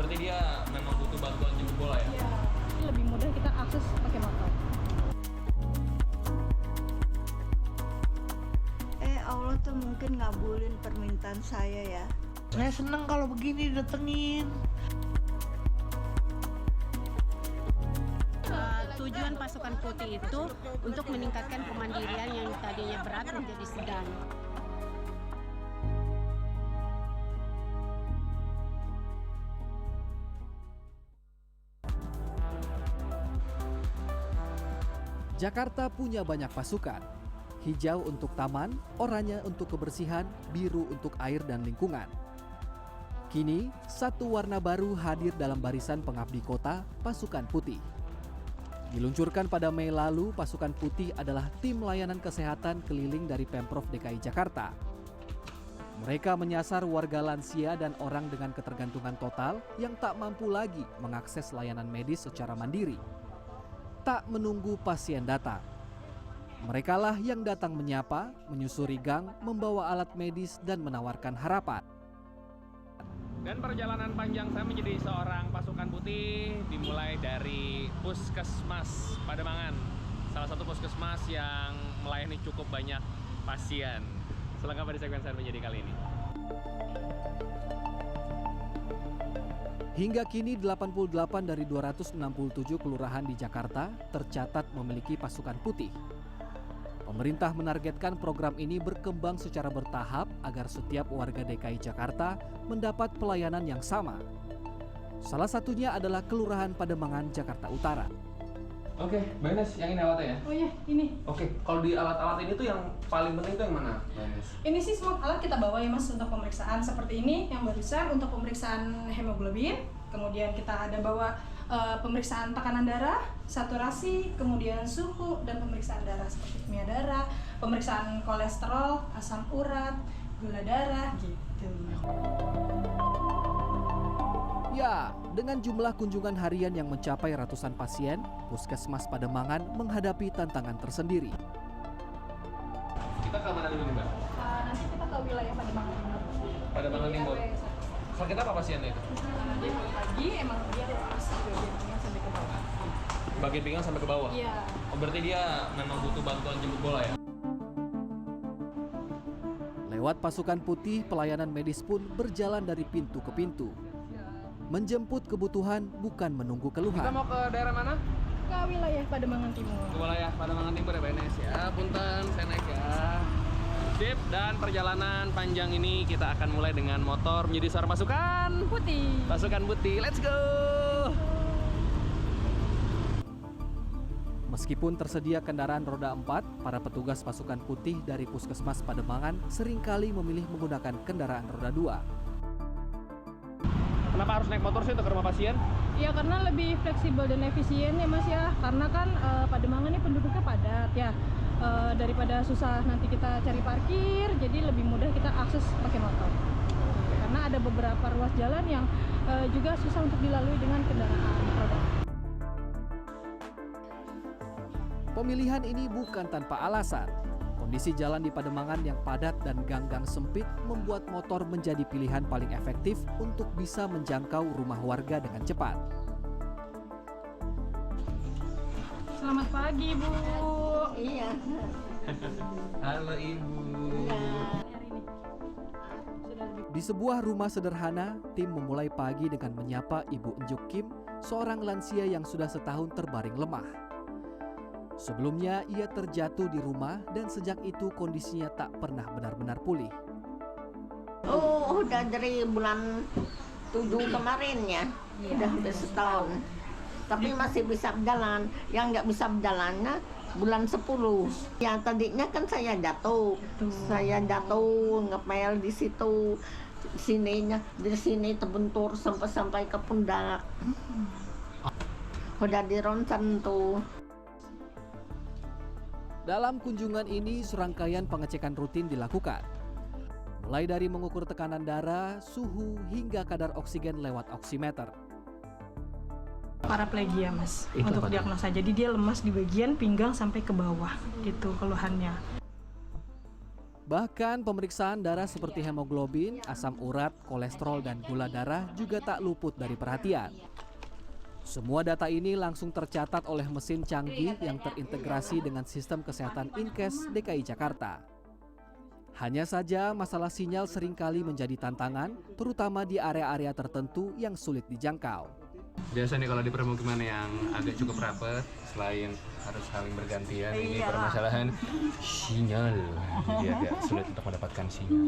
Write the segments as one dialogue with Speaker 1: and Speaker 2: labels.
Speaker 1: berarti dia memang butuh bantuan jemput bola ya?
Speaker 2: Iya, ini lebih mudah kita akses pakai motor.
Speaker 3: Allah tuh mungkin ngabulin permintaan saya ya.
Speaker 4: Saya seneng kalau begini datengin.
Speaker 5: Tujuan pasukan putih itu untuk meningkatkan kemandirian yang tadinya berat menjadi sedang.
Speaker 6: Jakarta punya banyak pasukan. Hijau untuk taman, oranye untuk kebersihan, biru untuk air dan lingkungan. Kini, satu warna baru hadir dalam barisan pengabdi kota, Pasukan Putih. Diluncurkan pada Mei lalu, Pasukan Putih adalah tim layanan kesehatan keliling dari Pemprov DKI Jakarta. Mereka menyasar warga lansia dan orang dengan ketergantungan total yang tak mampu lagi mengakses layanan medis secara mandiri. Tak menunggu pasien datang. Merekalah yang datang menyapa, menyusuri gang, membawa alat medis dan menawarkan harapan.
Speaker 1: Dan perjalanan panjang saya menjadi seorang pasukan putih dimulai dari Puskesmas Pademangan. Salah satu puskesmas yang melayani cukup banyak pasien. Selengkapnya di segmen saya menjadi kali ini.
Speaker 6: Hingga kini 88 dari 267 kelurahan di Jakarta tercatat memiliki pasukan putih. Pemerintah menargetkan program ini berkembang secara bertahap agar setiap warga DKI Jakarta mendapat pelayanan yang sama. Salah satunya adalah Kelurahan Pademangan, Jakarta Utara.
Speaker 1: Oke, Mbak Ines, yang ini alatnya ya?
Speaker 2: Oh iya, ini.
Speaker 1: Oke, kalau di alat-alat ini tuh yang paling penting tuh yang mana, Mbak Ines?
Speaker 2: Ini sih semua alat kita bawa ya Mas untuk pemeriksaan seperti ini yang barusan untuk pemeriksaan hemoglobin. Kemudian kita ada bawa pemeriksaan tekanan darah, saturasi, kemudian suhu dan pemeriksaan darah seperti kimia darah, pemeriksaan kolesterol, asam urat, gula darah gitu.
Speaker 6: Ya, dengan jumlah kunjungan harian yang mencapai ratusan pasien, Puskesmas Pademangan menghadapi tantangan tersendiri.
Speaker 1: Kita ke mana dulu nih, Mbak?
Speaker 2: Nanti kita ke wilayah Pademangan Timur.
Speaker 1: Pademangan
Speaker 2: Di
Speaker 1: Timur.
Speaker 2: RW 1.
Speaker 1: Sakit apa pasiennya itu?
Speaker 2: Dia pagi emang dia lepas bagian pinggang sampai ke bawah.
Speaker 1: Bagian pinggang sampai ke bawah?
Speaker 2: Iya.
Speaker 1: Oh, berarti dia memang butuh bantuan jemput bola ya?
Speaker 6: Lewat Pasukan Putih, pelayanan medis pun berjalan dari pintu ke pintu. Menjemput kebutuhan bukan menunggu
Speaker 1: Kita
Speaker 6: keluhan.
Speaker 1: mau ke daerah mana?
Speaker 2: Ke wilayah Pademangan Timur.
Speaker 1: Ke wilayah Pademangan Timur ya, Mbak Ines ya. Punten, saya naik ya. Sip, dan perjalanan panjang ini kita akan mulai dengan motor menjadi seorang pasukan
Speaker 2: Putih.
Speaker 1: Pasukan Putih. Let's go!
Speaker 6: Meskipun tersedia kendaraan roda 4, para petugas Pasukan Putih dari Puskesmas Pademangan seringkali memilih menggunakan kendaraan roda 2.
Speaker 1: Kenapa harus naik motor sih untuk ke rumah pasien?
Speaker 2: Ya karena lebih fleksibel dan efisien ya Mas ya. Karena kan Pademangan ini penduduknya padat ya. Daripada susah nanti kita cari parkir, jadi lebih mudah kita akses pakai motor. Karena ada beberapa ruas jalan yang juga susah untuk dilalui dengan kendaraan roda.
Speaker 6: Pemilihan ini bukan tanpa alasan. Kondisi jalan di Pademangan yang padat dan gang-gang sempit membuat motor menjadi pilihan paling efektif untuk bisa menjangkau rumah warga dengan cepat.
Speaker 2: Selamat pagi Bu.
Speaker 3: Iya.
Speaker 1: Halo Ibu.
Speaker 2: Hari ini sudah lebih.
Speaker 6: Di sebuah rumah sederhana, tim memulai pagi dengan menyapa Ibu Enjuk Kim, seorang lansia yang sudah setahun terbaring lemah. Sebelumnya ia terjatuh di rumah dan sejak itu kondisinya tak pernah benar-benar pulih.
Speaker 3: Oh, udah dari bulan 7 kemarin ya. Udah hampir setahun. Tapi masih bisa berjalan. Yang nggak bisa berjalannya bulan 10. Ya tadinya kan saya jatuh. Saya jatuh ngepel di situ. Sininya di sini terbentur sampai ke pundak. Udah dironsen tuh.
Speaker 6: Dalam kunjungan ini, serangkaian pengecekan rutin dilakukan. Mulai dari mengukur tekanan darah, suhu, hingga kadar oksigen lewat oximeter.
Speaker 2: Paraplegia Mas
Speaker 1: Itu
Speaker 2: untuk
Speaker 1: apa tuh?
Speaker 2: diagnosa. Jadi dia lemas di bagian pinggang sampai ke bawah gitu keluhannya.
Speaker 6: Bahkan pemeriksaan darah seperti hemoglobin, asam urat, kolesterol, dan gula darah juga tak luput dari perhatian. Semua data ini langsung tercatat oleh mesin canggih yang terintegrasi dengan sistem kesehatan Inkes DKI Jakarta. Hanya saja masalah sinyal seringkali menjadi tantangan, terutama di area-area tertentu yang sulit dijangkau.
Speaker 1: Biasa nih kalau di permukiman yang agak cukup rapat, selain harus saling bergantian, ini permasalahan sinyal. Jadi agak sulit untuk mendapatkan sinyal.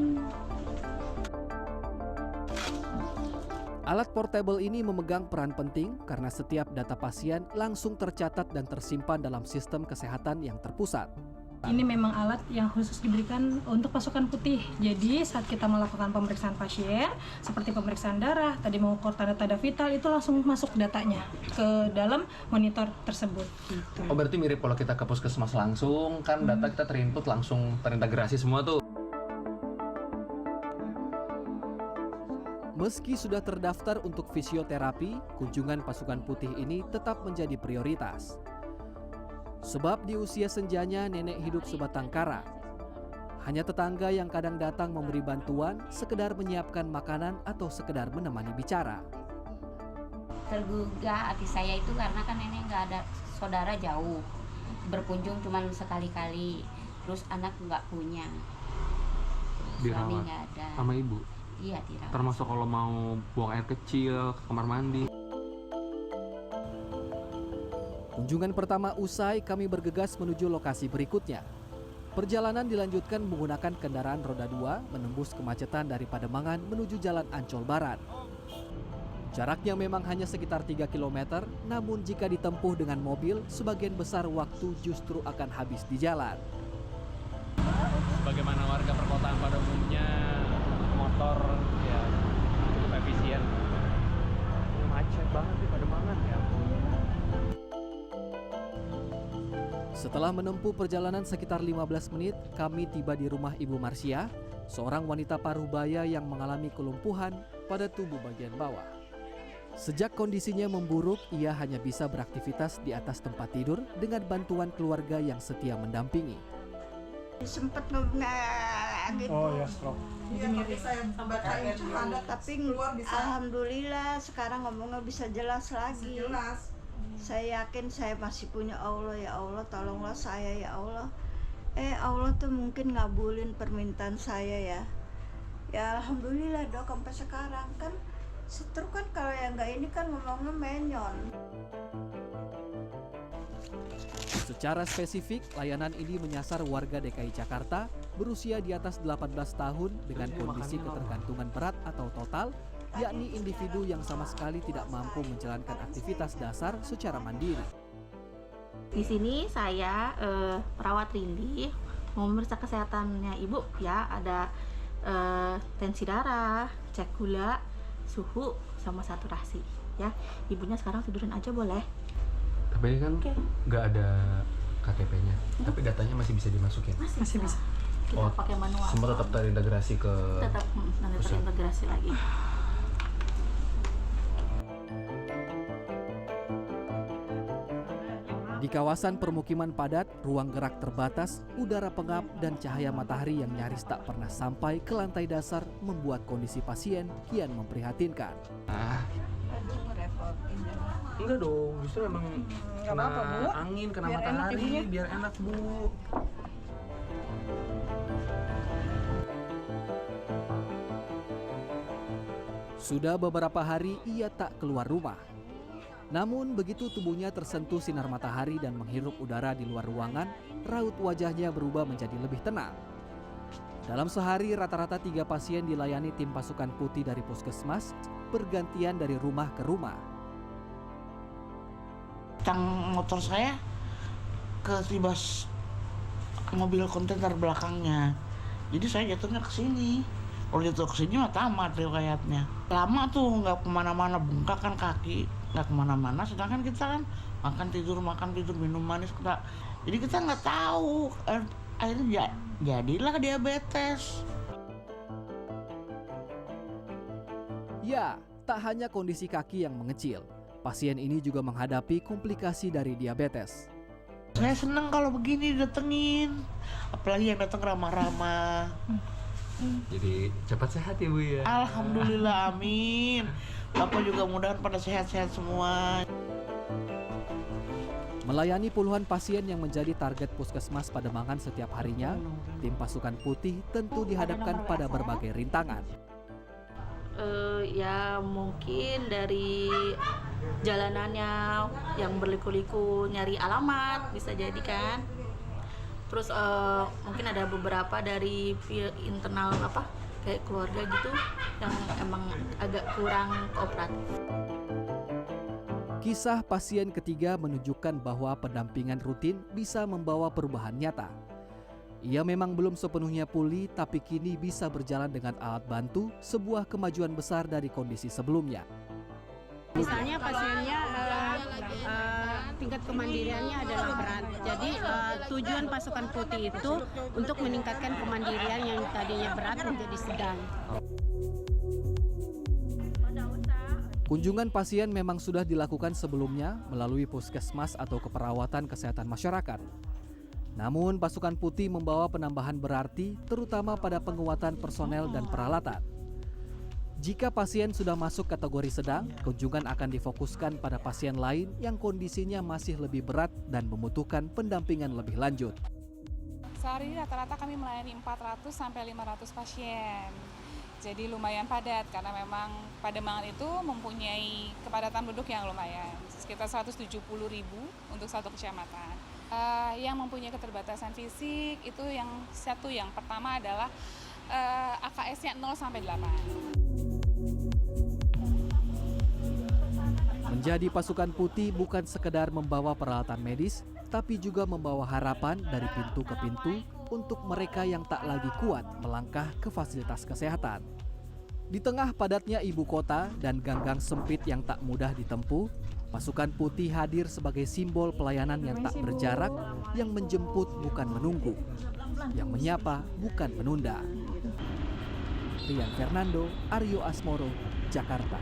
Speaker 6: Alat portable ini memegang peran penting karena setiap data pasien langsung tercatat dan tersimpan dalam sistem kesehatan yang terpusat.
Speaker 2: Ini memang alat yang khusus diberikan untuk pasukan putih. Jadi saat kita melakukan pemeriksaan pasien, seperti pemeriksaan darah, tadi mengukur tanda-tanda vital, itu langsung masuk datanya ke dalam monitor tersebut. Gitu.
Speaker 1: Oh, berarti mirip kalau kita ke puskesmas langsung, kan data kita terinput langsung terintegrasi semua tuh.
Speaker 6: Meski sudah terdaftar untuk fisioterapi, kunjungan pasukan putih ini tetap menjadi prioritas. Sebab di usia senjanya nenek hidup sebatang kara. Hanya tetangga yang kadang datang memberi bantuan, sekedar menyiapkan makanan atau sekedar menemani bicara.
Speaker 7: Tergugah hati saya itu karena kan nenek nggak ada saudara jauh, berkunjung cuma sekali-kali, terus anak nggak punya, suami nggak ada.
Speaker 1: Sama ibu?
Speaker 7: Iya, dirawat.
Speaker 1: Termasuk kalau mau buang air kecil, ke kamar mandi.
Speaker 6: Kunjungan pertama usai, kami bergegas menuju lokasi berikutnya. Perjalanan dilanjutkan menggunakan kendaraan roda 2 menembus kemacetan dari Pademangan menuju Jalan Ancol Barat. Jaraknya memang hanya sekitar 3 km, namun jika ditempuh dengan mobil, sebagian besar waktu justru akan habis di jalan.
Speaker 1: Sebagaimana warga perkotaan pada umumnya, motor ya cukup efisien. Macet banget di Pademangan ya.
Speaker 6: Setelah menempuh perjalanan sekitar 15 menit, kami tiba di rumah Ibu Marsia, seorang wanita paruh baya yang mengalami kelumpuhan pada tubuh bagian bawah. Sejak kondisinya memburuk, ia hanya bisa beraktivitas di atas tempat tidur dengan bantuan keluarga yang setia mendampingi.
Speaker 8: Sempat nggak gitu.
Speaker 9: Oh ya, stroke.
Speaker 8: Tapi alhamdulillah sekarang ngomongnya bisa jelas lagi. Saya yakin saya masih punya Allah. Ya Allah, tolonglah saya ya Allah. Allah tuh mungkin ngabulin permintaan saya ya. Ya alhamdulillah dok, sampai sekarang kan stroke kan kalau yang nggak ini kan ngomongnya menyon.
Speaker 6: Secara spesifik, layanan ini menyasar warga DKI Jakarta berusia di atas 18 tahun dengan kondisi ketergantungan berat atau total, yakni individu yang sama sekali tidak mampu menjalankan aktivitas dasar secara mandiri.
Speaker 10: Di sini saya perawat Rindi mau memeriksa kesehatannya ibu ya, ada tensi darah, cek gula, suhu, sama saturasi ya. Ibunya sekarang tidurin aja boleh.
Speaker 1: Tapi ini kan nggak ada KTP-nya, tapi datanya masih bisa dimasukin.
Speaker 10: Masih bisa. Kita pakai manual.
Speaker 1: Semua tetap terintegrasi ke.
Speaker 10: Tetap nanti terintegrasi lagi.
Speaker 6: Di kawasan permukiman padat, ruang gerak terbatas, udara pengap dan cahaya matahari yang nyaris tak pernah sampai ke lantai dasar membuat kondisi pasien kian memprihatinkan.
Speaker 1: Enggak dong, justru emang kena angin, kena matahari, biar enak Bu.
Speaker 6: Sudah beberapa hari ia tak keluar rumah. Namun begitu tubuhnya tersentuh sinar matahari dan menghirup udara di luar ruangan, raut wajahnya berubah menjadi lebih tenang. Dalam sehari rata-rata 3 pasien dilayani tim pasukan putih dari puskesmas, bergantian dari rumah ke rumah.
Speaker 4: Tang motor saya ketibas mobil kontainer belakangnya. Jadi saya jatuhnya ke sini. Kalau jatuh ke sini mah tamat riwayatnya. Lama tuh nggak kemana-mana, bengkak kan kaki, nggak kemana-mana. Sedangkan kita kan makan tidur, minum manis kita. Jadi kita nggak tahu. Akhirnya jadilah diabetes.
Speaker 6: Ya, tak hanya kondisi kaki yang mengecil, pasien ini juga menghadapi komplikasi dari diabetes.
Speaker 4: Saya seneng kalau begini didatengin, apalagi yang datang ramah-ramah.
Speaker 9: Jadi cepat sehat ya Bu ya.
Speaker 4: Alhamdulillah, amin. Bapak juga mudahan pada sehat-sehat semua.
Speaker 6: Melayani puluhan pasien yang menjadi target Puskesmas Pademangan setiap harinya, tim pasukan putih tentu dihadapkan pada berbagai rintangan.
Speaker 10: Ya mungkin dari jalanannya yang berliku-liku, nyari alamat bisa jadi kan. Terus mungkin ada beberapa dari internal kayak keluarga gitu yang emang agak kurang kooperatif.
Speaker 6: Kisah pasien ketiga menunjukkan bahwa pendampingan rutin bisa membawa perubahan nyata. Ia memang belum sepenuhnya pulih, tapi kini bisa berjalan dengan alat bantu, sebuah kemajuan besar dari kondisi sebelumnya.
Speaker 5: Misalnya pasiennya tingkat kemandiriannya adalah berat. Jadi tujuan pasukan putih itu untuk meningkatkan kemandirian yang tadinya berat menjadi sedang.
Speaker 6: Kunjungan pasien memang sudah dilakukan sebelumnya melalui puskesmas atau keperawatan kesehatan masyarakat. Namun pasukan putih membawa penambahan berarti terutama pada penguatan personel dan peralatan. Jika pasien sudah masuk kategori sedang, kunjungan akan difokuskan pada pasien lain yang kondisinya masih lebih berat dan membutuhkan pendampingan lebih lanjut.
Speaker 11: Sehari rata-rata kami melayani 400 sampai 500 pasien. Jadi lumayan padat karena memang Pademangan itu mempunyai kepadatan penduduk yang lumayan, sekitar 170.000 untuk satu kecamatan. Yang mempunyai keterbatasan fisik itu yang pertama adalah AKS-nya 0 sampai 8.
Speaker 6: Menjadi pasukan putih bukan sekedar membawa peralatan medis, tapi juga membawa harapan dari pintu ke pintu untuk mereka yang tak lagi kuat melangkah ke fasilitas kesehatan. Di tengah padatnya ibu kota dan gang-gang sempit yang tak mudah ditempuh, pasukan putih hadir sebagai simbol pelayanan yang tak berjarak, yang menjemput bukan menunggu, yang menyapa bukan menunda. Rian Fernando, Aryo Asmoro, Jakarta.